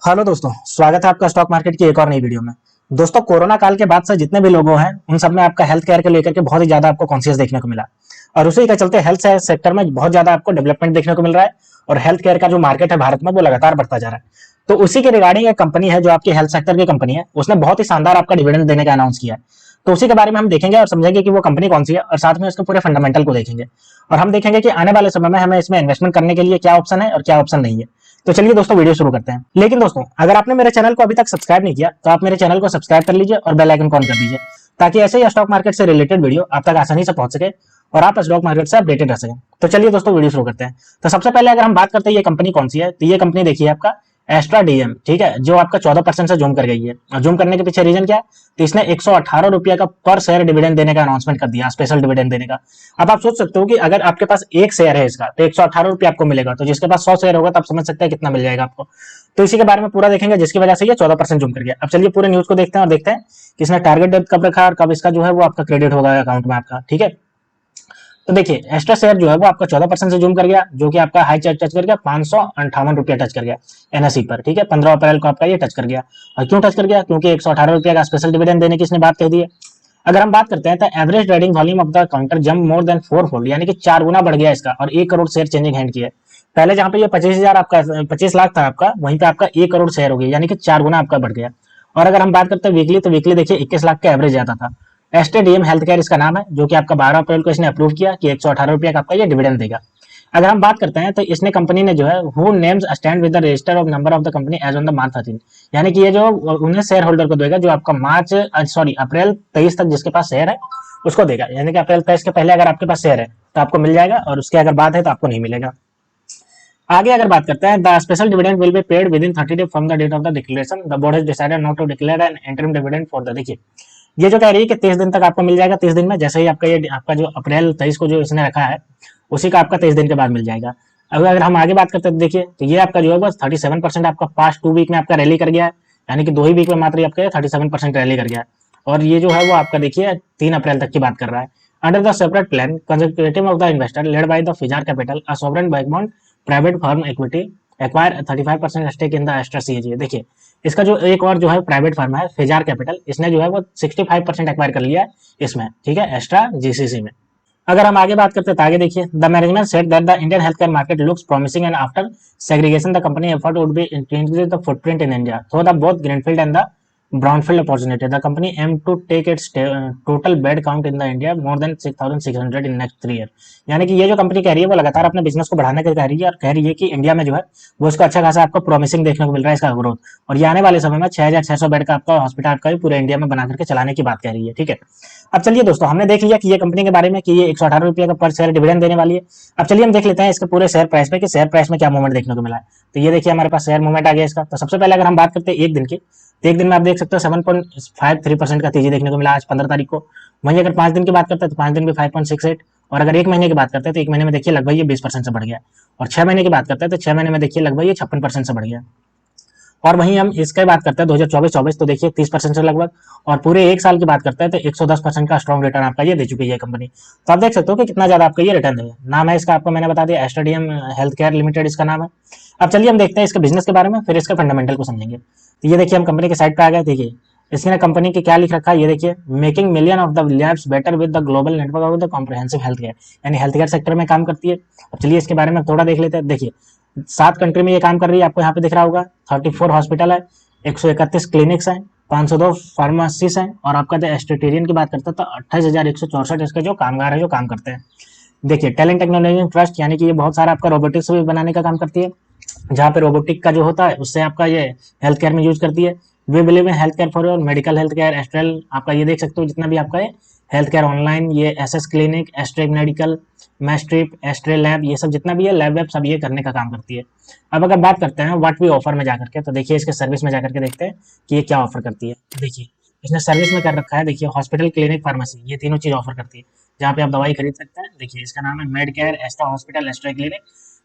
Hello दोस्तों, स्वागत है आपका स्टॉक मार्केट की एक और नई वीडियो में। दोस्तों, कोरोना काल के बाद से जितने भी लोग हैं उन सब में आपका हेल्थ केयर को लेकर के बहुत ही ज्यादा आपको कॉन्शियस देखने को मिला और उसी के चलते हेल्थ सेक्टर में बहुत ज्यादा आपको डेवलपमेंट देखने को मिल रहा है और हेल्थ केयर का जो मार्केट है भारत में वो लगातार बढ़ता जा रहा है। तो उसी के रिगार्डिंग एक कंपनी है जो आपकी हेल्थ सेक्टर की कंपनी है, उसने बहुत ही शानदार आपका डिविडेंड देने का अनाउंस किया है। तो उसी के बारे में हम देखेंगे और समझेंगे कि वो कंपनी कौन सी है और साथ में उसके पूरे फंडामेंटल को देखेंगे और हम देखेंगे कि आने वाले समय में हमें इसमें इन्वेस्टमेंट करने के लिए क्या ऑप्शन है और क्या ऑप्शन नहीं है। तो चलिए दोस्तों, वीडियो शुरू करते हैं। लेकिन दोस्तों, अगर आपने मेरे चैनल को अभी तक सब्सक्राइब नहीं किया तो आप मेरे चैनल को सब्सक्राइब कर लीजिए और बेल आइकन को ऑन कर दीजिए ताकि ऐसे ही स्टॉक मार्केट से रिलेटेड वीडियो आप तक आसानी से पहुंच सके और आप स्टॉक मार्केट से अपडेटेड रह सकें। तो चलिए दोस्तों, वीडियो शुरू करते हैं। तो सबसे पहले अगर हम बात करते हैं ये कंपनी कौन सी है, तो ये कंपनी देखिए आपका एस्ट्रा डीएम, ठीक है, जो आपका 14% से जूम कर गई है। और जूम करने के पीछे रीजन क्या है, तो इसने 118 रुपया का पर शेयर डिविडेंड देने का अनाउंसमेंट कर दिया, स्पेशल डिविडेंड देने का। अब आप सोच सकते हो कि अगर आपके पास एक शेयर है इसका तो 118 रुपया आपको मिलेगा, तो जिसके पास 100 शेयर होगा तो आप समझ सकते हैं कितना मिल जाएगा आपको। तो इसी के बारे में पूरा देखेंगे जिसकी वजह से ये 14% जूम कर गया। अब चलिए पूरे न्यूज को देखते हैं और देखते हैं कि इसने टारगेट डेट कब रखा और कब इसका जो है वो आपका क्रेडिट होगा अकाउंट में आपका, ठीक है। तो देखिए एक्स्ट्रा शेयर जो है वो आपका 14% से जूम कर गया, जो कि आपका हाई टच कर गया, 558 रुपया टच कर गया एनएसई पर, ठीक है। 15 अप्रैल को आपका ये टच कर गया। और क्यों टच कर गया, क्योंकि 118 रुपया का स्पेशल डिविडेंड देने की इसने बात कह दी है। अगर हम बात करते हैं तो average trading volume of the counter जम मोर देन 4 फोल्ड, यानी कि 4 गुना बढ़ गया इसका और 1 करोड़ शेयर चेंजिंग हैंड की है। पहले जहां पे ये 25,000 आपका 25 लाख था आपका, वहीं पे आपका 1 करोड़ शेयर हो गया, यानी कि 4 गुना आपका बढ़ गया। और अगर हम बात करते हैं वीकली, तो वीकली देखिए 21 लाख का एवरेज आता था। एस्टेडीएम हेल्थ केयर इसका नाम है, जो कि आपका 12 अप्रैल को इसने अप्रूव किया कि 118 रुपया का आपका ये डिविडेंड देगा। अगर हम बात करते हैं तो इसने कंपनी ने जो है who names stand with the register of number of the company as on the March 13, यानी कि ये जो उन्हें शेयर होल्डर को देगा जो आपका अप्रैल 23 तक जिसके पास शेयर है उसको देगा, यानी कि अप्रैल 23 के पहले अगर आपके पास शेयर है तो आपको मिल जाएगा और उसके अगर बाद है तो आपको नहीं मिलेगा। आगे अगर बात करते हैं, the special dividend will be paid within 30 days from the date of the declaration, the board has decided not to declare an interim dividend for the, देखिए ये जो कह रही है कि 30 दिन तक आपको मिल जाएगा। 30 दिन में जैसे ही आपका ये आपका जो अप्रैल 23 को जो इसने रखा है उसी का आपका 23 दिन के बाद मिल जाएगा। अब अगर हम आगे बात करते हैं तो देखिए, तो ये आपका जो है बस 37% आपका पास्ट 2 वीक में आपका रैली कर गया है, यानी कि 2 ही वीक में मात्र आपका 37% रैली कर गया है। और ये जो है वो आपका देखिए 3 अप्रैल तक की बात कर रहा है। Under the separate plan conservative of the investor led by the Pfizer capital a sovereign backbone private firm equity acquire 35% stake in the Astra CAG. देखिए इसका जो एक और जो है प्राइवेट फर्म है फिजार कैपिटल, इसने जो है वो 65% एक्वायर कर लिया है इसमें, ठीक है, एस्ट्रा जीसीसी में। अगर हम आगे बात करते हैं तो आगे देखिए, the management said that the Indian health care market looks promising and after segregation the company effort would be increase the footprint in India through the both greenfield and the brownfield opportunity. The company aim to take its total bed count in the India more than 6,600 in next 3 year. यानी कि ये जो company कह रही है वो लगातार अपने बिजनेस को बढ़ाने की कह रही है और कह रही है कि इंडिया में जो है वो इसको अच्छा खासा आपको प्रॉमिसिंग देखने को मिल रहा है इसका ग्रोथ, और ये आने वाले समय में 6,600 बेड का आपका हॉस्पिटल आपका भी पूरे इंडिया में बना करके चलाने की बात कह रही है, ठीक है। अब चलिए दोस्तों, हमने देख लिया कि ये कंपनी के बारे में कि ये 118 रुपया का पर शेयर डिविडेंड देने वाली है। अब चलिए हम देख लेते हैं इसके पूरे शेयर प्राइस पे कि शेयर प्राइस में क्या मूवमेंट देखने को मिला है। तो ये देखिए हमारे पास शेयर मूवमेंट आ गया इसका। तो सबसे पहले अगर हम बात करते हैं एक दिन की, तो एक दिन में आप देख सकते हो 7.53% का तेजी देखने को मिला आज 15 तारीख को। वहीं अगर 5 दिन की बात करते हैं तो 5 दिन में 5.68, और अगर एक महीने की बात करते हैं तो एक महीने में देखिए लगभग ये 20% से बढ़ गया। और 6 महीने की बात करते हैं तो 6 महीने में देखिए लगभग ये 56% से बढ़ गया। और वहीं हम इसकी बात करते हैं 2024-24, तो देखिए 30% से लगभग, और पूरे एक साल की बात करते हैं तो 110% का स्ट्रॉन्ग रिटर्न आपका ये दे चुकी है कंपनी। तो आप देख सकते हो कि कितना ज्यादा आपका ये रिटर्न है। नाम है इसका आपको मैंने बता दिया, एस्टेडियम हेल्थ केयर लिमिटेड इसका नाम है। अब चलिए हम देखते हैं इसके बिजनेस के बारे में, फिर इसके फंडामेंटल को समझेंगे। तो ये देखिए हम कंपनी के साइड पे आ गए। देखिए इसने कंपनी के क्या लिख रखा है, ये देखिए, making million of the labs better with the global network of the comprehensive health care, यानी हेल्थ केयर सेक्टर में काम करती है। अब चलिए इसके बारे में थोड़ा देख लेते हैं। देखिए 7 कंट्री में ये काम कर रही है, आपको यहाँ पे दिख रहा होगा। 34 हॉस्पिटल है, 131 क्लिनिक्स हैं, 502 फार्मेसीज हैं, और आपका जो एस्टेटेरियन की बात करते हैं तो 28,164 इसके जो कामगार है जो काम करते हैं। देखिए टैलेंट टेक्नोलॉजी ट्रस्ट, यानी कि ये बहुत सारा आपका रोबोटिक्स भी बनाने का काम करती है, जहाँ पे रोबोटिक का जो होता है उससे आपका ये हेल्थ केयर में यूज करती है। We believe in health care for your medical health care Astral, आपका ये देख सकते हो जितना भी आपका है हेल्थ केयर ऑनलाइन, ये एसएस क्लिनिक, एस्ट्रेक मेडिकल, मैस्ट्रिप, एस्ट्रे लैब, ये सब जितना भी है लैब वैब सब ये करने का काम करती है। अब अगर बात करते हैं व्हाट वी ऑफर में जाकर के, तो देखिए इसके सर्विस में जाकर के देखते हैं कि ये क्या ऑफर करती है। देखिए इसने सर्विस में कर रखा है, देखिए हॉस्पिटल, क्लिनिक, फार्मेसी, ये तीनों चीज ऑफर करती है, जहाँ पे आप दवाई खरीद सकते हैं। देखिए इसका नाम है med care, Aster hospital, Aster clinic,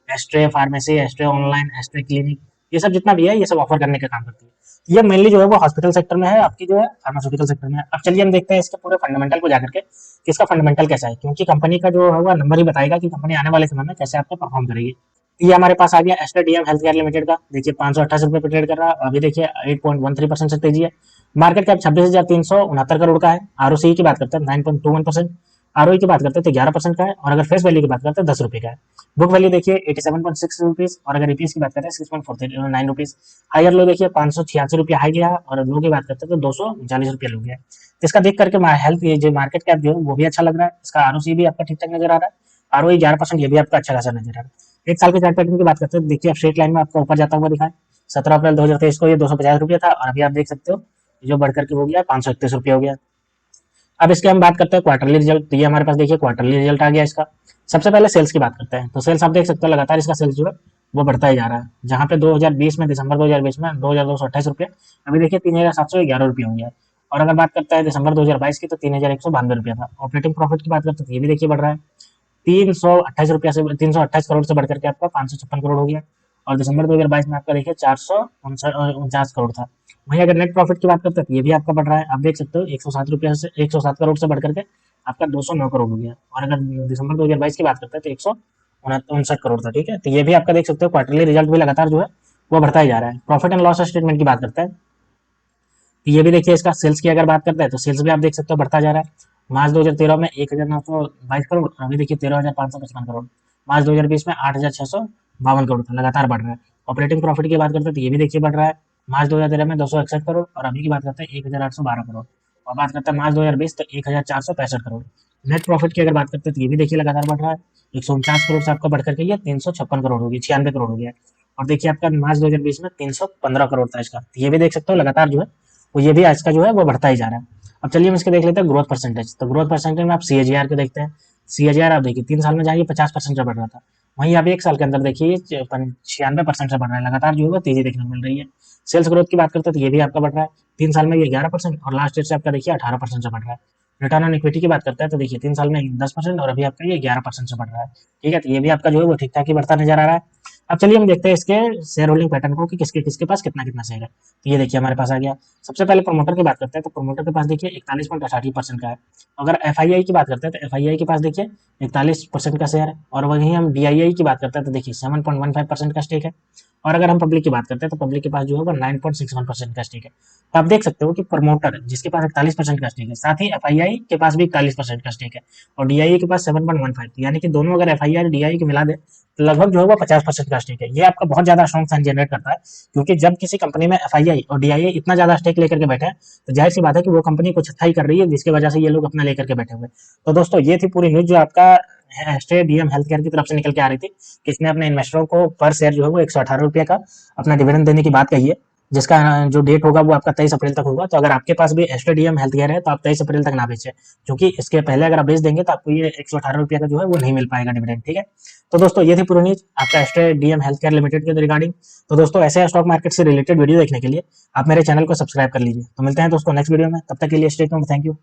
Aster pharmacy, Aster online, Aster clinic, ये सब जितना भी है ये सब ऑफर करने का काम करती है। ये मेनली जो है वो हॉस्पिटल सेक्टर में है, आपकी जो है फार्मास्यूटिकल सेक्टर में है। अब चलिए हम देखते हैं इसके पूरे फंडामेंटल को जाकर के कि इसका फंडामेंटल कैसा है, क्योंकि कंपनी का जो है वो नंबर ही बताएगा कि कंपनी आने वाले समय में कैसे आपको परफॉर्म करेगी। ये हमारे पास आ गया Aster DM health care limited का। देखिए 528 रुपये पे ट्रेड कर रहा है, अभी देखिए 8.13% से तेजी है। मार्केट कैप 26,369 करोड़ का है। आरओसी की बात करते हैं 9.21%। आरओई की बात करते हैं तो 11% का है, और अगर फेस वैल्यू की बात करते हैं 10 रुपये का है। बुक वैल्यू देखिए 87.6 रुपीज, और अगर ईपीएस की बात करते हैं 6.49 रुपीज। हायर लो देखिए 586 रुपया हाई गया, और लो की बात करते हैं तो 239 रुपया लो गया। इसका देख करके हेल्थ ये जो मार्केट कैप जो है वो भी अच्छा लग रहा है। इसका आरओसी भी आपका ठीक ठाक नजर आ रहा है। आरओई 11%, ये भी आपका अच्छा खासा नजर आ रहा है। एक साल के चार्ट पैटर्न की बात करते हैं, देखिए आप स्ट्रेट लाइन में आपका ऊपर जाता हुआ दिखा है। 17 अप्रैल 2023 को ये 250 रुपया था, और अभी आप देख सकते हो जो बढ़कर के हो गया 531 रुपया हो गया। अब इसके हम बात करते हैं क्वार्टरली रिजल्ट। तो ये हमारे पास देखिए क्वार्टरली रिजल्ट आ गया इसका। सबसे पहले सेल्स की बात करते हैं, तो सेल्स आप देख सकते हो लगातार इसका सेल्स जो है वो बढ़ता ही जा रहा है। जहां पे 2020 में, दिसंबर 2020 में 2228 रुपया, अभी देखिए 3711 रुपया हो गया। और अगर बात करता है दिसंबर 2022 की, तो 3192 रुपया था। ऑपरेटिंग प्रॉफिट की बात करते हैं तो ये भी देखिए बढ़ रहा है। 328 रुपया से 328 करोड़ से बढ़कर के आपका 556 करोड़ हो गया। और दिसंबर 2022 में आपका देखिए 449 करोड़ था। वहीं अगर नेट प्रॉफिट की बात करते हैं तो ये भी आपका बढ़ रहा है। आप देख सकते हो 107 रुपया से 107 करोड़ से बढ़कर के आपका 209 करोड़ हो गया। और अगर दिसंबर 2022 की बात करते हैं तो 159 करोड़ था। ठीक है, तो ये भी आपका देख सकते हो क्वार्टरली रिजल्ट भी लगातार जो है वो बढ़ता ही जा रहा है। प्रॉफिट एंड लॉस स्टेटमेंट की बात करते हैं तो ये भी देखिए इसका सेल्स की अगर बात करते हैं तो सेल्स भी आप देख सकते हो बढ़ता जा रहा है। मार्च 2013 में 1922 करोड़, अभी देखिए 13,555 करोड़। मार्च 2020 में 8,652 करोड़ था, लगातार बढ़ रहा है। ऑपरेटिंग प्रॉफिट की बात करते हैं तो ये भी देखिए बढ़ रहा है। मार्च 2013 में 261 करोड़, और अभी की बात करते हैं 1,812 करोड़। और बात करते हैं मार्च 2020 तो 1,465 करोड़। नेट प्रॉफिट की अगर बात करते हैं तो ये भी देखिए लगातार बढ़ रहा है। 149 करोड़ से आपका बढ़कर के ये 356 करोड़ हो गया, 96 करोड़ हो गया। और देखिए आपका मार्च 2020 में 315 करोड़ था इसका। तो ये भी देख सकते हो लगातार जो है वो ये भी आज का जो है वो बढ़ता ही जा रहा है। अब चलिए हम इसके देख लेते हैं ग्रोथ परसेंटेज। तो ग्रोथ परसेंटेज में आप सीएजीआर को देखते हैं। सीएजीआर आप देखिए 3 साल में जाइए 50% से बढ़ रहा था। वहीं आप 1 साल के अंदर देखिए 96% से बढ़ रहा है, लगातार जो है तेजी देखने को मिल रही है। सेल्स ग्रोथ की बात करते हैं तो ये भी आपका बढ़ रहा है। 3 साल में ये 11%, और लास्ट ईयर से आपका देखिए 18% से बढ़ रहा है। रिटर्न ऑन इक्विटी की बात करते हैं तो देखिए 3 साल में 10%, और अभी आपका ये 11% से बढ़ रहा है। ठीक है, तो ये भी आपका जो है वो ठीक ठाक ही बढ़ता नजर आ रहा है। अब चलिए हम देखते हैं इसके शेयर होल्डिंग पैटर्न को कि किसके किसके पास कितना कितना शेयर है। तो ये देखिए हमारे पास आ गया। सबसे पहले प्रमोटर की बात करते हैं तो प्रमोटर के पास देखिए 41.88% का है। अगर एफआईआई की बात करते हैं तो एफआईआई के पास देखिए 41% का शेयर है। और वहीं हम डीआईआई की बात करते हैं तो देखिए 7.15% का स्टेक है। और अगर हम पब्लिक की बात करते हैं तो पब्लिक के पास जो है वो 9.61% का स्टेक है। तो आप देख सकते हो कि प्रमोटर जिसके पास 41% का स्टेक है, साथ ही एफआईआई के पास भी 41% का स्टेक है, और डीआईआई के पास 7.15, यानी कि दोनों अगर एफआईआई और डीआईआई को मिला दे तो लगभग जो है वो 50% का स्टेक है। ये आपका बहुत ज्यादा स्ट्रॉन्ग साइन जनरेट करता है, क्योंकि जब किसी कंपनी में एफआईआई और डीआईआई इतना ज्यादा स्टेक लेकर के बैठे हैं तो जाहिर सी बात है कि वो कंपनी कुछ अच्छा ही कर रही है, जिसकी वजह से ये लोग अपना लेकर के बैठे हुए। तो दोस्तों ये थी पूरी न्यूज जो आपका एस्टे डीएम हेल्थ केयर की तरफ से निकल के आ रही थी, किसने अपने इन्वेस्टरों को पर शेयर जो है वो 118 रुपये का अपना डिविडेंड देने की बात कही है, जिसका जो डेट होगा वो आपका 23 अप्रैल तक होगा। तो अगर आपके पास भी एस्टे डीएम हेल्थ केयर है तो आप 23 अप्रैल तक ना बेचें, क्योंकि इसके पहले अगर आप बेच देंगे तो आपको ये 118 रुपये का जो है वो नहीं मिल पाएगा डिविडेंड। ठीक है, तो दोस्तों ये थी पूरी न्यूज आपका एस्टे डीएम हेल्थ केयर लिमिटेड के रिगार्डिंग। तो दोस्तों ऐसे स्टॉक मार्केट से रिलेटेड वीडियो देखने के लिए आप मेरे चैनल को सब्सक्राइब कर लीजिए। तो मिलते हैं दोस्तों नेक्स्ट वीडियो में, तब तक के लिए स्टे ट्यून्ड, थैंक यू।